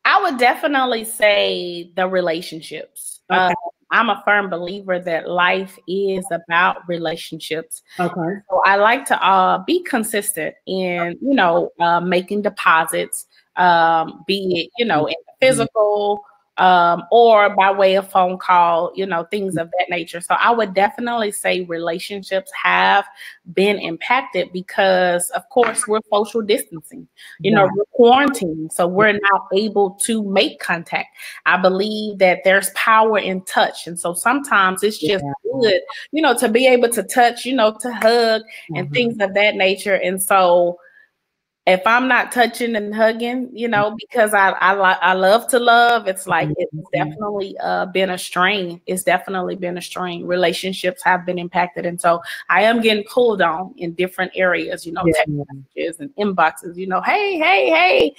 I would definitely say the relationships. Okay. I'm a firm believer that life is about relationships. Okay. So I like to be consistent in, making deposits, be it, in the physical, or by way of phone call, things of that nature. So I would definitely say relationships have been impacted because, of course, we're social distancing, we're quarantined, so we're not able to make contact. I believe that there's power in touch. And so sometimes it's just good, to be able to touch, to hug and things of that nature. And so if I'm not touching and hugging, because I love to love, it's like it's definitely been a strain. It's definitely been a strain. Relationships have been impacted. And so I am getting pulled on in different areas, text messages and inboxes, hey,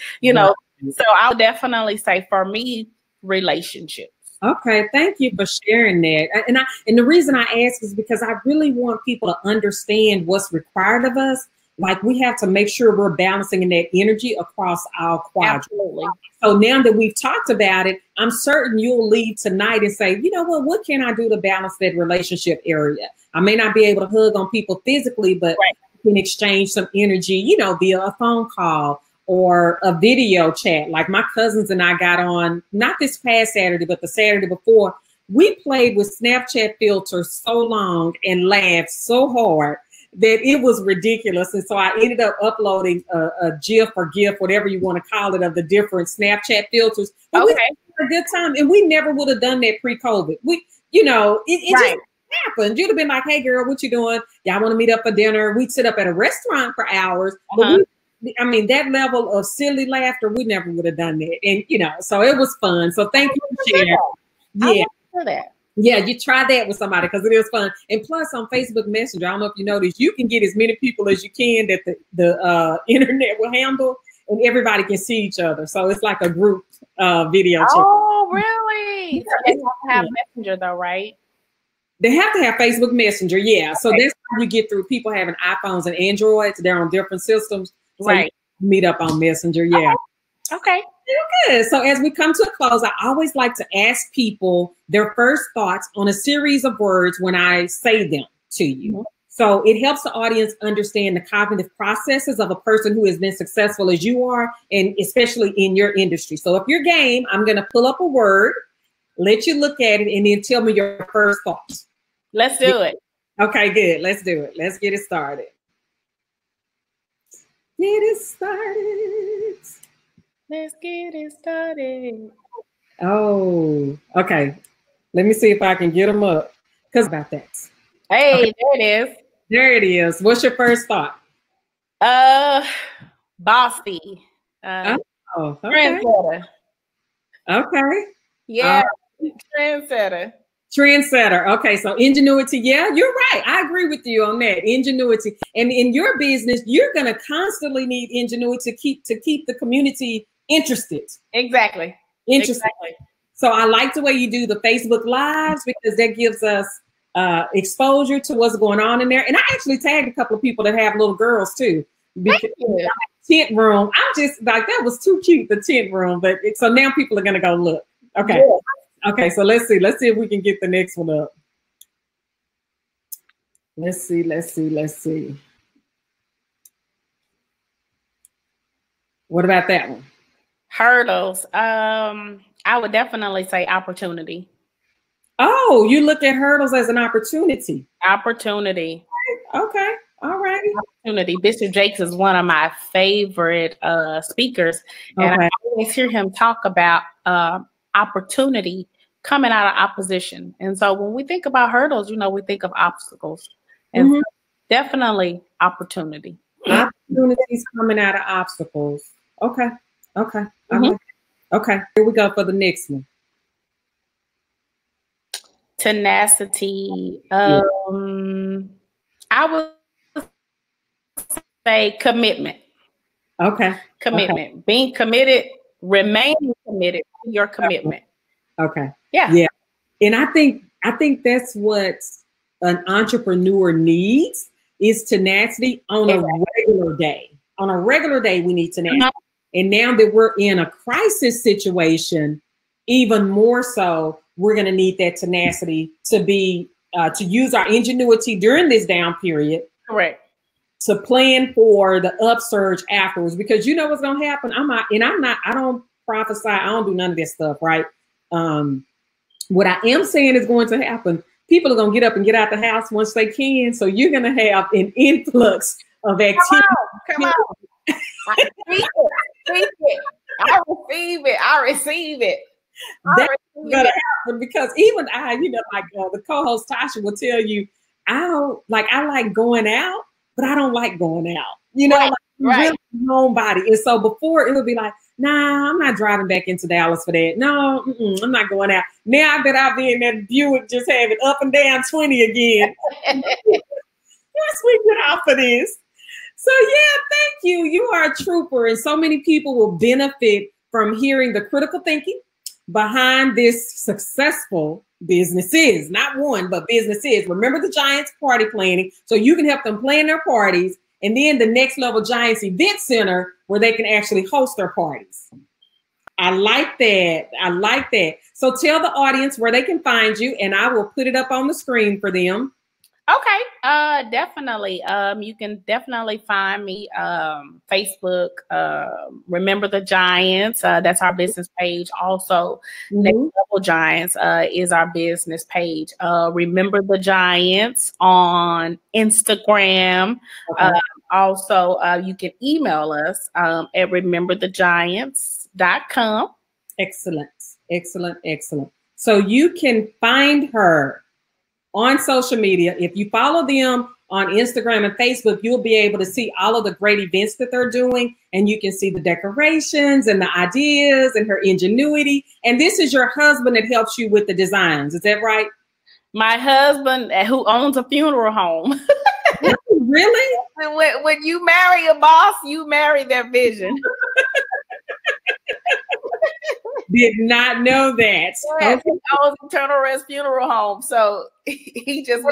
So I'll definitely say for me, relationships. Okay, thank you for sharing that. And the reason I ask is because I really want people to understand what's required of us. Like, we have to make sure we're balancing in that energy across our quadrants. Absolutely. So now that we've talked about it, I'm certain you'll leave tonight and say, you know what can I do to balance that relationship area? I may not be able to hug on people physically, but I can exchange some energy, via a phone call or a video chat. Like my cousins and I got on, not this past Saturday, but the Saturday before. We played with Snapchat filters so long and laughed so hard that it was ridiculous. And so I ended up uploading a GIF or GIF, whatever you want to call it, of the different Snapchat filters. But we had a good time, and we never would have done that pre-COVID. It just happened. You'd have been like, hey girl, what you doing? Y'all want to meet up for dinner? We'd sit up at a restaurant for hours. But that level of silly laughter, we never would have done that. And, so it was fun. So thank you for sharing. Yeah. I that. Yeah, you try that with somebody because it is fun. And plus on Facebook Messenger, I don't know if you noticed, you can get as many people as you can that the internet will handle, and everybody can see each other. So it's like a group video chat. Oh, really? So they have to have Messenger though, right? They have to have Facebook Messenger, yeah. So that's how you get through people having iPhones and Androids. They're on different systems. So you meet up on Messenger, yeah. Okay. Good. So as we come to a close, I always like to ask people their first thoughts on a series of words when I say them to you. So it helps the audience understand the cognitive processes of a person who has been successful as you are, and especially in your industry. So if you're game, I'm going to pull up a word, let you look at it, and then tell me your first thoughts. Let's do it. Okay, good. Let's do it. Let's get it started. Get it started. Let's get it started. Oh, okay. Let me see if I can get them up. Because about that. Hey, okay. there it is. There it is. What's your first thought? Bossy. Oh, okay. Trendsetter. Okay. Yeah, trendsetter. Trendsetter. Okay, so ingenuity. Yeah, you're right. I agree with you on that. Ingenuity. And in your business, you're going to constantly need ingenuity to keep the community interested. Exactly. Exactly. So I like the way you do the Facebook Lives because that gives us exposure to what's going on in there. And I actually tagged a couple of people that have little girls too. Because tent room. I'm just like, that was too cute, the tent room. But so now people are going to go look. Okay. Yeah. Okay. So let's see. Let's see if we can get the next one up. Let's see. What about that one? Hurdles. I would definitely say opportunity. Oh, you look at hurdles as an opportunity. Opportunity. Okay. All right. Opportunity. Bishop Jakes is one of my favorite speakers. And I always hear him talk about opportunity coming out of opposition. And so when we think about hurdles, we think of obstacles. And so definitely opportunity. Opportunities coming out of obstacles. Okay. Okay. Here we go for the next one. Tenacity. I would say commitment. Okay. Commitment. Okay. Being committed, remaining committed to your commitment. Okay. Yeah. And I think that's what an entrepreneur needs is tenacity on a regular day. On a regular day, we need tenacity. And now that we're in a crisis situation, even more so, we're going to need that tenacity to be to use our ingenuity during this down period. Correct. To plan for the upsurge afterwards, because you know what's going to happen. I don't prophesy. I don't do none of this stuff, right? What I am saying is going to happen. People are going to get up and get out the house once they can. So you're going to have an influx of activity. Come on. I receive it. That's going to happen because even I, the co-host Tosha will tell you, I like going out, but I don't like going out. Really homebody. And so before it would be like, nah, I'm not driving back into Dallas for that. No, I'm not going out. Now that I'll be in that Buick just having up and down 20 again. Yes, we get off of this. So yeah, thank you. You are a trooper, and so many people will benefit from hearing the critical thinking behind this successful businesses, not one, but businesses. Remember the Giants party planning, so you can help them plan their parties, and then the next level Giants event center where they can actually host their parties. I like that. So tell the audience where they can find you, and I will put it up on the screen for them. Okay, definitely. You can definitely find me Facebook. Remember the Giants. That's our business page. Also, Next Level Giants is our business page. Remember the Giants on Instagram. Okay. Also, you can email us at rememberthegiants.com. Excellent. So you can find her on social media. If you follow them on Instagram and Facebook, you'll be able to see all of the great events that they're doing. And you can see the decorations and the ideas and her ingenuity. And this is your husband that helps you with the designs. Is that right? My husband who owns a funeral home. Really? When you marry a boss, you marry their vision. Did not know that. Yes, okay. He owns Eternal Rest Funeral Home. So he just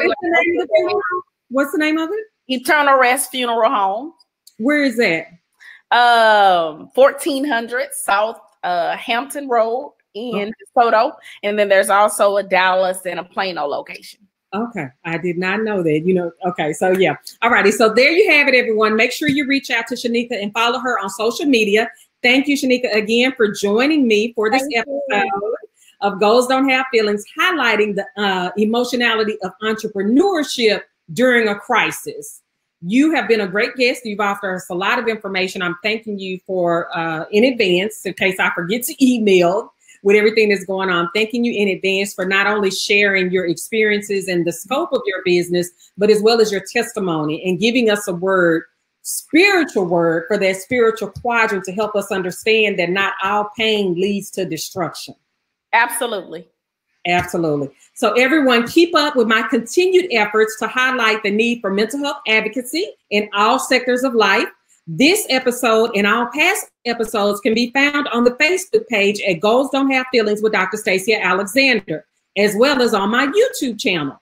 What's the name of it? Eternal Rest Funeral Home. Where is that? 1400 South Hampton Road in DeSoto. And then there's also a Dallas and a Plano location. Okay. I did not know that. Okay. So yeah. All righty. So there you have it, everyone. Make sure you reach out to Shanneca and follow her on social media. Thank you, Shanneca, again for joining me for this episode of Goals Don't Have Feelings, highlighting the emotionality of entrepreneurship during a crisis. You have been a great guest. You've offered us a lot of information. I'm thanking you for in advance, in case I forget to email with everything that's going on. Thanking you in advance for not only sharing your experiences and the scope of your business, but as well as your testimony and giving us a word, spiritual word for that spiritual quadrant to help us understand that not all pain leads to destruction. Absolutely. Absolutely. So everyone, keep up with my continued efforts to highlight the need for mental health advocacy in all sectors of life. This episode and all past episodes can be found on the Facebook page at Goals Don't Have Feelings with Dr. Stacia Alexander, as well as on my YouTube channel.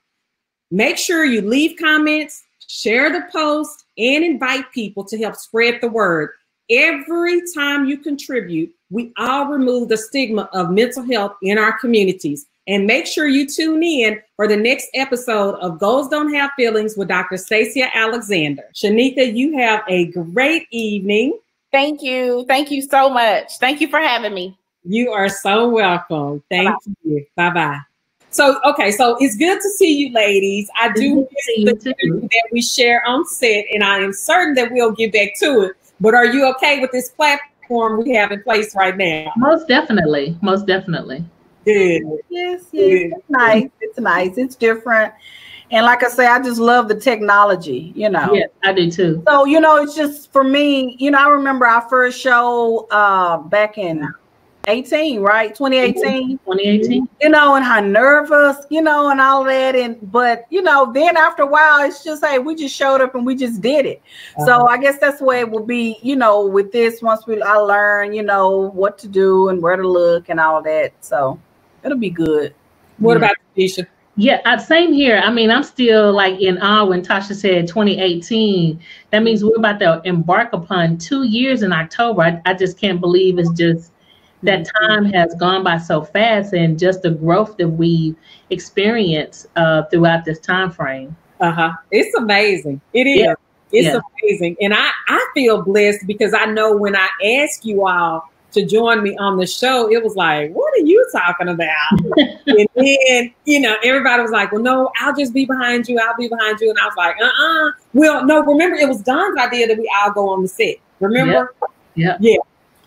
Make sure you leave comments, share the post, and invite people to help spread the word. Every time you contribute, we all remove the stigma of mental health in our communities. And make sure you tune in for the next episode of Goals Don't Have Feelings with Dr. Stacia Alexander. Shanneca, you have a great evening. Thank you. Thank you so much. Thank you for having me. You are so welcome. Thank you. Bye-bye. So, okay, so it's good to see you ladies. I do miss the time that we share on set, and I am certain that we'll get back to it. But are you okay with this platform we have in place right now? Most definitely. Most definitely. Good. Yes. Good. It's nice. It's nice. It's different. And like I say, I just love the technology, you know. Yes, I do too. So, you know, it's just for me, you know, I remember our first show back in 2018, right? 2018. You know, and how nervous, you know, and all that. But, you know, then after a while, it's just, hey, we just showed up and we just did it. So I guess that's the way it will be, you know, with this, once I learn, you know, what to do and where to look and all that. So it'll be good. What about Tisha? Yeah, same here. I mean, I'm still like in awe when Tosha said 2018. That means we're about to embark upon 2 years in October. I just can't believe it's just that time has gone by so fast, and just the growth that we experienced throughout this time frame. It's amazing. It is. Yeah. It's amazing. And I feel blessed because I know when I ask you all to join me on the show, it was like, what are you talking about? And then, you know, everybody was like, well, no, I'll just be behind you. I'll be behind you. And I was like, Well, no, remember, it was Don's idea that we all go on the set. Remember? Yeah.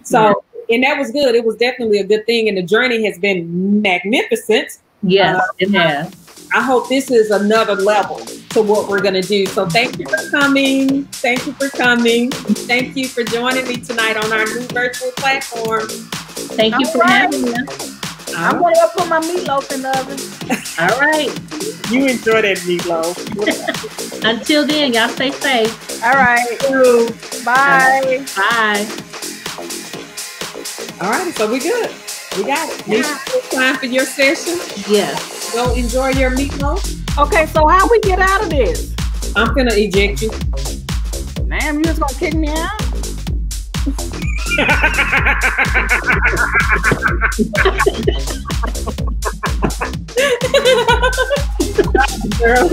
So, and that was good. It was definitely a good thing. And the journey has been magnificent. Yes, it has. I hope this is another level to what we're going to do. So thank you for coming. Thank you for coming. Thank you for joining me tonight on our new virtual platform. Thank you for having me. I'm going to put my meatloaf in the oven. All right. You enjoy that meatloaf. Until then, y'all stay safe. All right. Bye. Bye. All right. So we good. We got it. It's time for your session. Yes. Go enjoy your meatloaf. Okay, so how we get out of this? I'm gonna eject you. Damn, you just gonna kick me out? Girl.